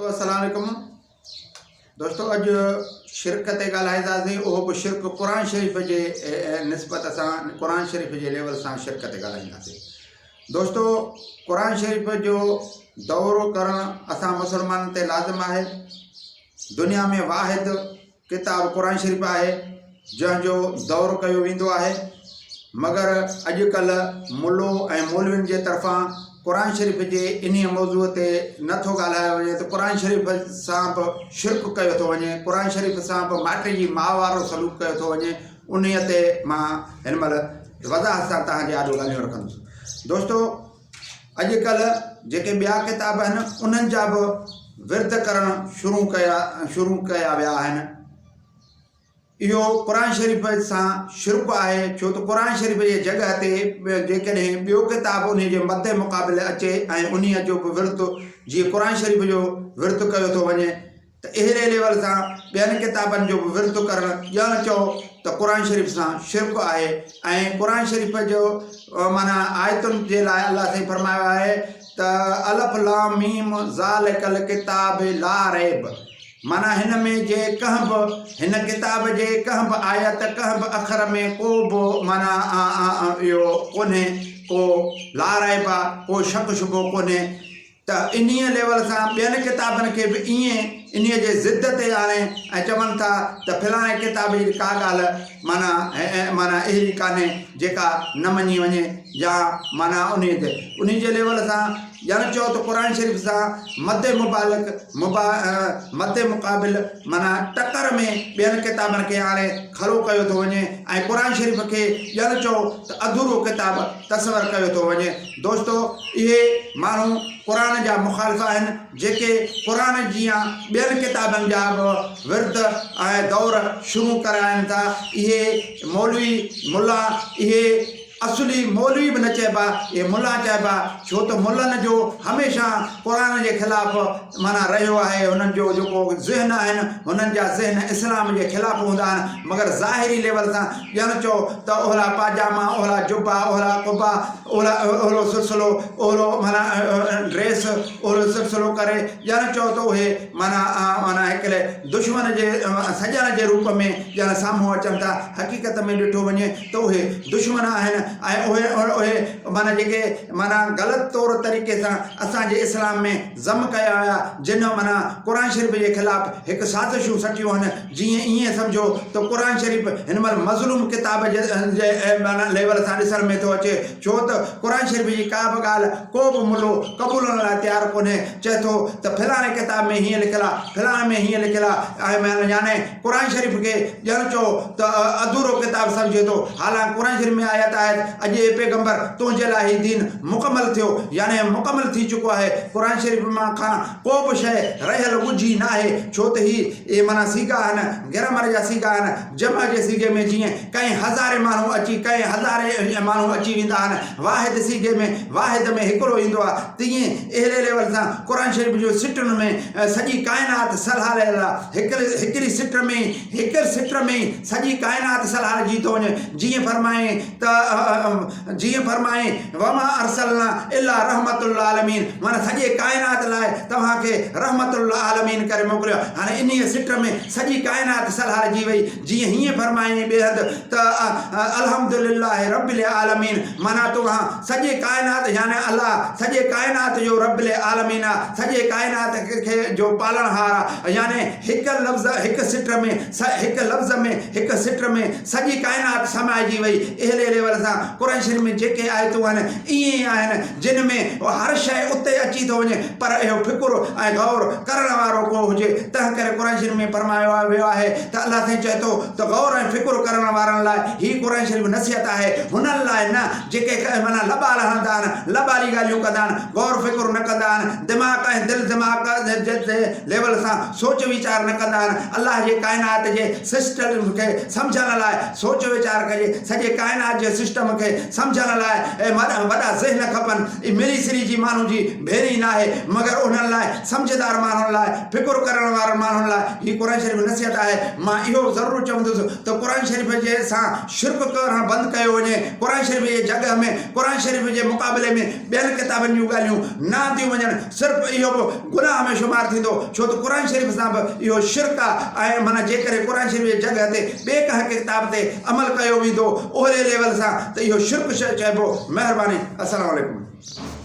अस्सलाम वालेकुम दोस्तों, अज शिरक ते ॻाल्हाईंदासीं। उहो बि शिरक क़ुरान शरीफ़ जे निस्बत सां, क़ुरान शरीफ़ जे लेवल सां शिरक ते ॻाल्हाईंदासीं। दोस्तों, क़ुरान शरीफ़ जो दौरो करणु असां मुसलमाननि ते लाज़िम आहे। दुनिया में वाहिद क़िताब क़ुरान शरीफ़ आहे जंहिंजो दौरो कयो वेंदो आहे, मगर अॼुकल्ह मुल्लो ऐं मौलवियुनि जे तरफ़ां क़ुरान शरीफ़ जे इन मौज़ूअ ते नथो ॻाल्हायो वञे त क़ुरान शरीफ़ सां बि शिरक कयो थो वञे, क़ुरान शरीफ़ सां बि माटे जी माउ वारो सलूक कयो थो वञे। उन ते मां हिन महिल वज़ाहत सां तव्हांजे आॾो ॻाल्हियूं रखंदुसि। दोस्तों, अॼुकल्ह जेके ॿिया किताब आहिनि उन्हनि जा बि विर्द करणु शुरू कया विया आहिनि। इहो क़ुरान शरीफ़ सां शिरक आहे, छो त क़ुरान शरीफ़ जे जॻह ते जेकॾहिं ॿियो किताब उन जे मदे मुक़ाबिले अचे ऐं उन जो बि विर्द जीअं क़ुरान शरीफ़ जो विर्द कयो थो वञे, त अहिड़े लेवल सां ॿियनि किताबनि जो बि विर्द करणु ॼण चओ त क़ुरान शरीफ़ सां शिरक आहे। ऐं क़ुरान शरीफ़ जो माना आयतुनि जे लाइ अलाह साईं फरमायो आहे त अलफ लाम मीम ज़ालिकल किताब ला रैब, माना हिन में जे कंहिं बि हिन किताब जे कंहिं बि आयत कंहिं बि अखर में को बि माना इहो कोन्हे, को लाराइब आहे, को शक शुबो कोन्हे। त इन्हीअ लेवल सां ॿियनि किताबनि खे बि ईअं इन्हीअ जे ज़िद ते आणे ऐं चवनि था त फलाणे किताब जी का ॻाल्हि माना अहिड़ी कान्हे जेका न मञी वञे, या माना उन जे लेवल सां ॼण चओ त क़ुरान शरीफ़ सां मदे मुक़ाबिल माना टकर में ॿियनि किताबनि खे हाणे खड़ो कयो थो वञे ऐं क़ुरान शरीफ़ खे ॼण चओ त अधूरो किताब तस्वर कयो थो वञे। दोस्तों, इहे माण्हू क़ुरान जा मुखालिफ़ आहिनि जेके क़ुरान जी ॿियनि किताबनि जा बि विर्द ऐं दौर शुरू कराइनि था। इहे मौलवी मुल्ला, इहे असली मौलवी बि न चइबा, इहे मुल्ला चइबा, छो त मुल्लनि जो हमेशह क़ुरान जे ख़िलाफ़ु माना रहियो आहे। हुननि जो जेको ज़हन आहिनि, हुननि जा ज़हन इस्लाम जे ख़िलाफ़ु हूंदा आहिनि, मगर ज़ाहिरी लेवल सां ॼण चओ त ओहड़ा पाजामा, ओहड़ा जुब्बा, ओहड़ा कुब्बा, ओहड़ो सिलसिलो, ओहड़ो माना ड्रेस, ओहड़ो सिलसिलो करे ॼण चओ त उहे माना हिकिड़े दुश्मन जे सॼण जे रूप में ॼण साम्हूं अचनि था। हक़ीक़त में ॾिठो वञे त उहे दुश्मन आहिनि ऐं उहे माना जेके माना ग़लति तौर तरीक़े सां असांजे इस्लाम में ज़म कया हुया, जिन माना क़ुरान शरीफ़ जे ख़िलाफ़ु हिकु साज़िशूं सटियूं आहिनि। जीअं ईअं सम्झो त क़ुरान शरीफ़ हिन महिल मज़लूम किताब जे माना लेवल सां ॾिसण में थो अचे, छो त क़ुरान शरीफ़ जी का बि ॻाल्हि को बि मुल्लो क़बूलण लाइ तयारु कोन्हे। चए थो त फलाणे किताब में हीअं लिखियलु आहे, फलाणे में हीअं लिखियलु आहे, ऐं याने क़ुरान शरीफ़ खे ॼण चओ त अधूरो किताब सम्झे थो। हालांकि क़ुरान शरीफ़ में आयत आहे अॼु ए पैगंबर तुंहिंजे लाइ ही दीन मुकमल थियो, यानी मुकमल थी चुको आहे। क़ुरान शरीफ़ मां खां को बि शइ रहियल ॻुझी न आहे, छो त ही माना सीगा आहिनि, गिरमर जा सीगा आहिनि। जमा जे सीगे में जीअं कंहिं हज़ारे माण्हू अची, कंहिं हज़ारे माण्हू अची वेंदा आहिनि, वाहिद सीगे में वाहिद में हिकिड़ो ईंदो आहे, तीअं अहिड़े लेवल सां क़ुरान शरीफ़ जो सिटुनि में सॼी काइनात सलहालियल आहे। हिकिड़ी सिट में सॼी काइनात सलहालजी थो वञे। जीअं फरमाए वमा अरसलना इल्ला रहमतुल आलमीन, माना सॼे काइनात लाइ तव्हांखे रहमतुल आलमीन करे मोकिलियो। हाणे इन सिट में सॼी काइनात सलहालजी वई। जीअं हीअं फरमाए ॿिए त अल्हम्दुलिल्लाह रब्बिल आलमीन, माना तव्हां सॼे काइनात यानी अल्लाह सॼे काइनात जो रब्बिल आलमीन आहे, सॼे काइनात खे जो पालणहार आहे। यानी हिकु लफ़्ज़ हिकु सिट में सॼी काइनात समाइजी वई। अहिड़े लेवल सां क़ुरान शरीफ़ में जेके आयतूं आहिनि ईअं ई आहिनि जिन में हर शइ उते अची थो वञे, पर इहो फ़िकुर ऐं गौर करण वारो को हुजे। तंहिं करे क़ुरान शरीफ़ में फरमायो वियो आहे त अलाह साईं चए थो त गौर ऐं फ़िकुर करण वारनि लाइ हीअ क़ुरान शरीफ़ नसीहत आहे, हुननि लाइ न जेके माना लबाल हणंदा आहिनि, लबाली ॻाल्हियूं कंदा आहिनि, गौर फ़िकुर न कंदा आहिनि, दिमाग़ ऐं दिलि दिमाग़ जे लेवल सां सोच वीचार न कंदा आहिनि। अलाह जे काइनात जे सिस्टम खे सम्झण लाइ सोच वीचार कजे, सॼे काइनात जे सिस्टम खे सम्झण लाइ वॾा ज़हन खपनि, मिली सिरी जी माण्हू जी भेरी न आहे मगर उन्हनि लाइ सम्झदार माण्हुनि लाइ फ़िकुर करण वारनि माण्हुनि लाइ हीअ क़ुर शरीफ़ नसीहत आहे। मां इहो ज़रूरु चवंदुसि त क़ुर शरीफ़ जे सां शिरक करणु बंदि कयो वञे। क़ुर शरीफ़ जे जॻह में क़ुर शरीफ़ जे मुक़ाबले में ॿियनि किताबनि जूं ॻाल्हियूं न थियूं वञनि। सिर्फ़ु इहो बि गुनाह में शुमार थींदो छो त क़ुर शरीफ़ सां बि इहो शिरक आहे। ऐं माना जेकॾहिं क़ुर शरीफ़ जे जॻह ते ॿिए कंहिं किताब ते अमल कयो वेंदो ओहिड़े लेवल सां त इहो शिरक चइबो। महिरबानी। अस्सलामु अलैकुम।